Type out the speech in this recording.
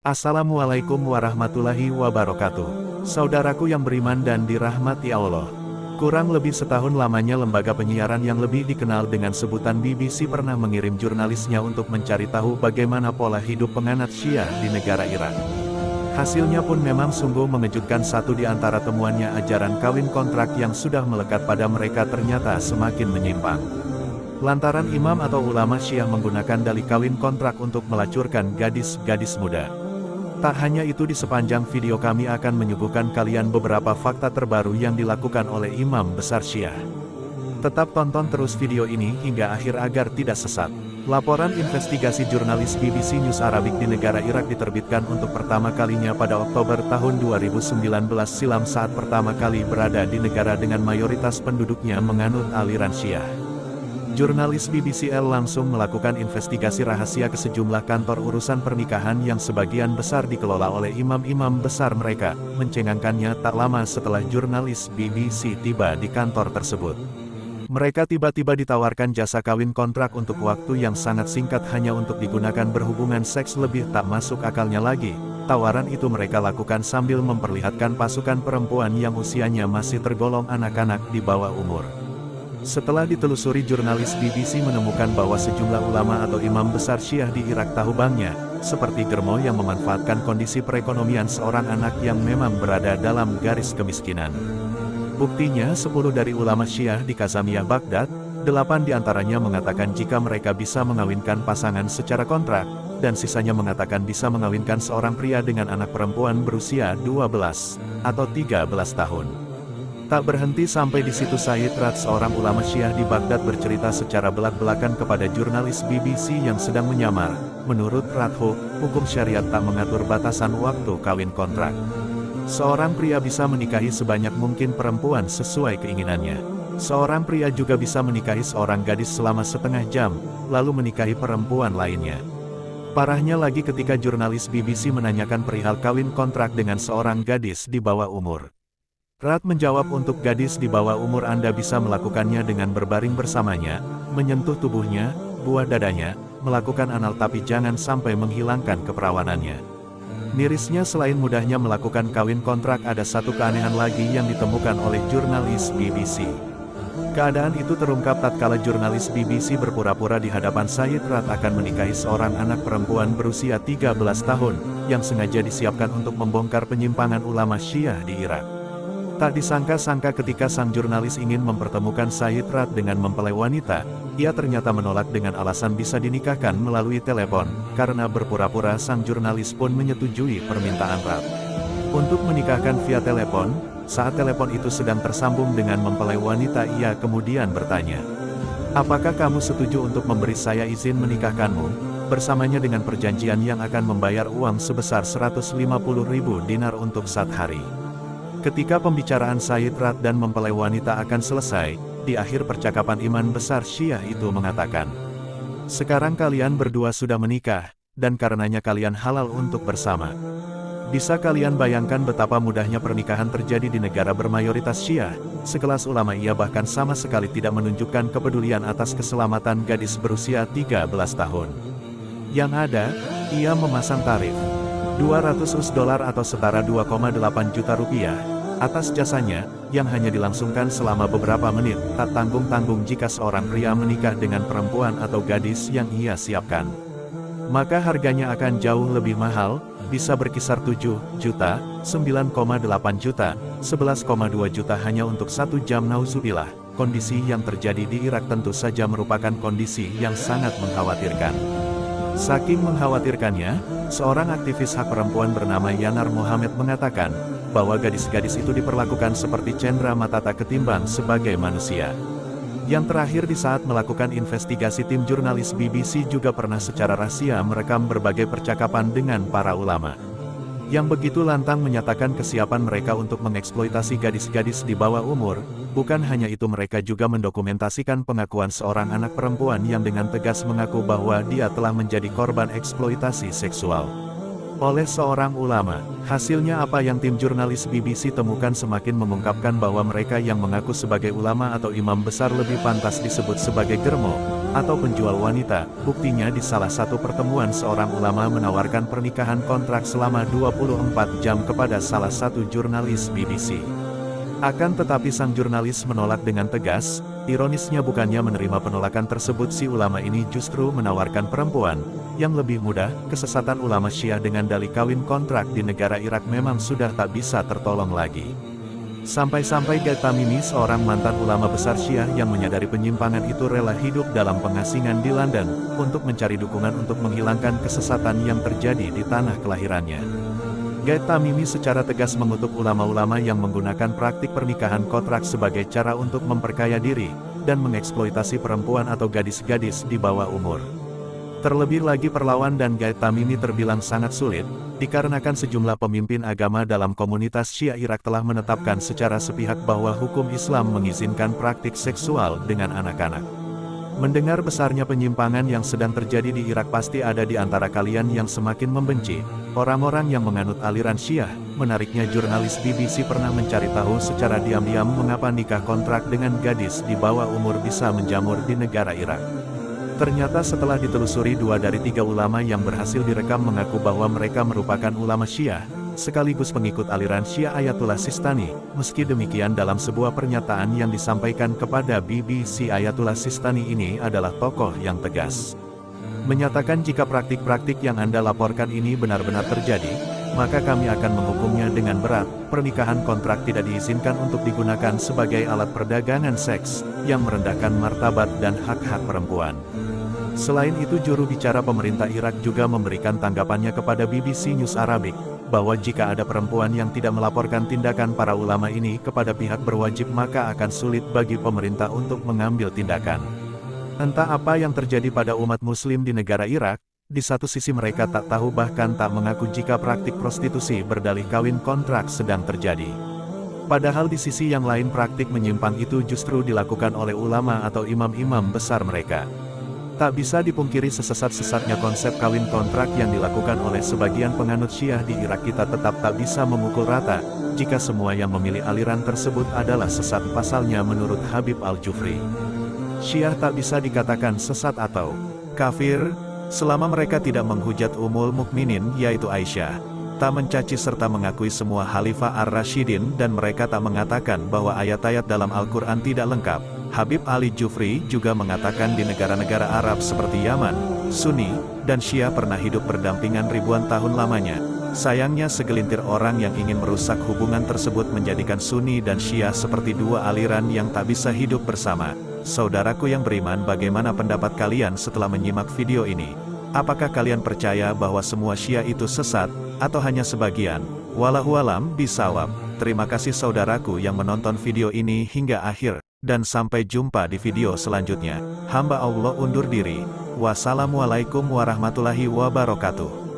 Assalamualaikum warahmatullahi wabarakatuh. Saudaraku yang beriman dan dirahmati Allah. Kurang lebih setahun lamanya lembaga penyiaran yang lebih dikenal dengan sebutan BBC pernah mengirim jurnalisnya untuk mencari tahu bagaimana pola hidup penganut Syiah di negara Irak. Hasilnya pun memang sungguh mengejutkan. Satu di antara temuannya, ajaran kawin kontrak yang sudah melekat pada mereka ternyata semakin menyimpang. Lantaran imam atau ulama Syiah menggunakan dalih kawin kontrak untuk melacurkan gadis-gadis muda. Tak hanya itu, di sepanjang video kami akan menyuguhkan kalian beberapa fakta terbaru yang dilakukan oleh imam besar Syiah. Tetap tonton terus video ini hingga akhir agar tidak sesat. Laporan investigasi jurnalis BBC News Arabic di negara Irak diterbitkan untuk pertama kalinya pada Oktober tahun 2019 silam saat pertama kali berada di negara dengan mayoritas penduduknya menganut aliran Syiah. Jurnalis BBCL langsung melakukan investigasi rahasia ke sejumlah kantor urusan pernikahan yang sebagian besar dikelola oleh imam-imam besar mereka. Mencengangkannya, tak lama setelah jurnalis BBC tiba di kantor tersebut, mereka tiba-tiba ditawarkan jasa kawin kontrak untuk waktu yang sangat singkat hanya untuk digunakan berhubungan seks. Lebih tak masuk akalnya lagi, tawaran itu mereka lakukan sambil memperlihatkan pasukan perempuan yang usianya masih tergolong anak-anak di bawah umur. Setelah ditelusuri, jurnalis BBC menemukan bahwa sejumlah ulama atau imam besar Syiah di Irak tahu banknya, seperti Germo yang memanfaatkan kondisi perekonomian seorang anak yang memang berada dalam garis kemiskinan. Buktinya, 10 dari ulama Syiah di Kazamiyah Baghdad, 8 diantaranya mengatakan jika mereka bisa mengawinkan pasangan secara kontrak, dan sisanya mengatakan bisa mengawinkan seorang pria dengan anak perempuan berusia 12 atau 13 tahun. Tak berhenti sampai di situ, Sayyid Rad, seorang ulama Syiah di Baghdad, bercerita secara belak-belakan kepada jurnalis BBC yang sedang menyamar. Menurut Radho, hukum syariat tak mengatur batasan waktu kawin kontrak. Seorang pria bisa menikahi sebanyak mungkin perempuan sesuai keinginannya. Seorang pria juga bisa menikahi seorang gadis selama setengah jam, lalu menikahi perempuan lainnya. Parahnya lagi, ketika jurnalis BBC menanyakan perihal kawin kontrak dengan seorang gadis di bawah umur, Rad menjawab, untuk gadis di bawah umur Anda bisa melakukannya dengan berbaring bersamanya, menyentuh tubuhnya, buah dadanya, melakukan anal, tapi jangan sampai menghilangkan keperawanannya. Mirisnya, selain mudahnya melakukan kawin kontrak, ada satu keanehan lagi yang ditemukan oleh jurnalis BBC. Keadaan itu terungkap tatkala jurnalis BBC berpura-pura di hadapan Sayyid Rad akan menikahi seorang anak perempuan berusia 13 tahun, yang sengaja disiapkan untuk membongkar penyimpangan ulama Syiah di Irak. Tak disangka-sangka, ketika sang jurnalis ingin mempertemukan Sayyid Rad dengan mempelai wanita, ia ternyata menolak dengan alasan bisa dinikahkan melalui telepon. Karena berpura-pura, sang jurnalis pun menyetujui permintaan Rad untuk menikahkan via telepon. Saat telepon itu sedang tersambung dengan mempelai wanita, ia kemudian bertanya, "Apakah kamu setuju untuk memberi saya izin menikahkanmu bersamanya dengan perjanjian yang akan membayar uang sebesar 150.000 dinar untuk 1 hari?" Ketika pembicaraan Sayyid Rad dan mempelai wanita akan selesai, di akhir percakapan imam besar Syiah itu mengatakan, "Sekarang kalian berdua sudah menikah, dan karenanya kalian halal untuk bersama." Bisa kalian bayangkan betapa mudahnya pernikahan terjadi di negara bermayoritas Syiah. Sekelas ulama, ia bahkan sama sekali tidak menunjukkan kepedulian atas keselamatan gadis berusia 13 tahun. Yang ada, ia memasang tarif $200 atau setara 2,8 juta rupiah atas jasanya, yang hanya dilangsungkan selama beberapa menit. Tak tanggung-tanggung jika seorang pria menikah dengan perempuan atau gadis yang ia siapkan, maka harganya akan jauh lebih mahal, bisa berkisar 7 juta, 9,8 juta, 11,2 juta hanya untuk 1 jam. Nauzubillah. Kondisi yang terjadi di Irak tentu saja merupakan kondisi yang sangat mengkhawatirkan. Saking mengkhawatirkannya, seorang aktivis hak perempuan bernama Yanar Mohammed mengatakan bahwa gadis-gadis itu diperlakukan seperti cendera mata, tak ketimbang sebagai manusia. Yang terakhir, di saat melakukan investigasi, tim jurnalis BBC juga pernah secara rahasia merekam berbagai percakapan dengan para ulama yang begitu lantang menyatakan kesiapan mereka untuk mengeksploitasi gadis-gadis di bawah umur. Bukan hanya itu, mereka juga mendokumentasikan pengakuan seorang anak perempuan yang dengan tegas mengaku bahwa dia telah menjadi korban eksploitasi seksual oleh seorang ulama. Hasilnya apa yang tim jurnalis BBC temukan semakin mengungkapkan bahwa mereka yang mengaku sebagai ulama atau imam besar lebih pantas disebut sebagai germo, atau penjual wanita. Buktinya di salah satu pertemuan seorang ulama menawarkan pernikahan kontrak selama 24 jam kepada salah satu jurnalis BBC. Akan tetapi sang jurnalis menolak dengan tegas. Ironisnya bukannya menerima penolakan tersebut, si ulama ini justru menawarkan perempuan yang lebih mudah. Kesesatan ulama Syiah dengan dalih kawin kontrak di negara Irak memang sudah tak bisa tertolong lagi. Sampai-sampai Ghaid Tamimi, seorang mantan ulama besar Syiah yang menyadari penyimpangan itu, rela hidup dalam pengasingan di London untuk mencari dukungan untuk menghilangkan kesesatan yang terjadi di tanah kelahirannya. Ghaid Tamimi secara tegas mengutuk ulama-ulama yang menggunakan praktik pernikahan kontrak sebagai cara untuk memperkaya diri dan mengeksploitasi perempuan atau gadis-gadis di bawah umur. Terlebih lagi perlawan dan Ghaid Tamimi terbilang sangat sulit, dikarenakan sejumlah pemimpin agama dalam komunitas Syiah Irak telah menetapkan secara sepihak bahwa hukum Islam mengizinkan praktik seksual dengan anak-anak. Mendengar besarnya penyimpangan yang sedang terjadi di Irak, pasti ada di antara kalian yang semakin membenci orang-orang yang menganut aliran Syiah. Menariknya, jurnalis BBC pernah mencari tahu secara diam-diam mengapa nikah kontrak dengan gadis di bawah umur bisa menjamur di negara Irak. Ternyata setelah ditelusuri, 2 dari 3 ulama yang berhasil direkam mengaku bahwa mereka merupakan ulama Syiah, sekaligus pengikut aliran Syiah Ayatullah Sistani. Meski demikian, dalam sebuah pernyataan yang disampaikan kepada BBC, Ayatullah Sistani ini adalah tokoh yang tegas. Menyatakan jika praktik-praktik yang Anda laporkan ini benar-benar terjadi, maka kami akan menghukumnya dengan berat. Pernikahan kontrak tidak diizinkan untuk digunakan sebagai alat perdagangan seks yang merendahkan martabat dan hak-hak perempuan. Selain itu, juru bicara pemerintah Irak juga memberikan tanggapannya kepada BBC News Arabic, bahwa jika ada perempuan yang tidak melaporkan tindakan para ulama ini kepada pihak berwajib, maka akan sulit bagi pemerintah untuk mengambil tindakan. Entah apa yang terjadi pada umat muslim di negara Irak. Di satu sisi mereka tak tahu, bahkan tak mengaku jika praktik prostitusi berdalih kawin kontrak sedang terjadi. Padahal di sisi yang lain, praktik menyimpang itu justru dilakukan oleh ulama atau imam-imam besar mereka. Tak bisa dipungkiri sesesat-sesatnya konsep kawin kontrak yang dilakukan oleh sebagian penganut Syiah di Irak. Kita tetap tak bisa memukul rata jika semua yang memilih aliran tersebut adalah sesat. Pasalnya, menurut Habib Al-Jufri, Syiah tak bisa dikatakan sesat atau kafir selama mereka tidak menghujat Ummul Mukminin yaitu Aisyah, tak mencaci serta mengakui semua Khalifah Ar-Rasyidin, dan mereka tak mengatakan bahwa ayat-ayat dalam Al-Quran tidak lengkap. Habib Ali Jufri juga mengatakan di negara-negara Arab seperti Yaman, Sunni dan Syiah pernah hidup berdampingan ribuan tahun lamanya. Sayangnya, segelintir orang yang ingin merusak hubungan tersebut menjadikan Sunni dan Syiah seperti dua aliran yang tak bisa hidup bersama. Saudaraku yang beriman, bagaimana pendapat kalian setelah menyimak video ini? Apakah kalian percaya bahwa semua Syiah itu sesat, atau hanya sebagian? Wallahualam bisawab. Terima kasih saudaraku yang menonton video ini hingga akhir, dan sampai jumpa di video selanjutnya. Hamba Allah undur diri. Wassalamualaikum warahmatullahi wabarakatuh.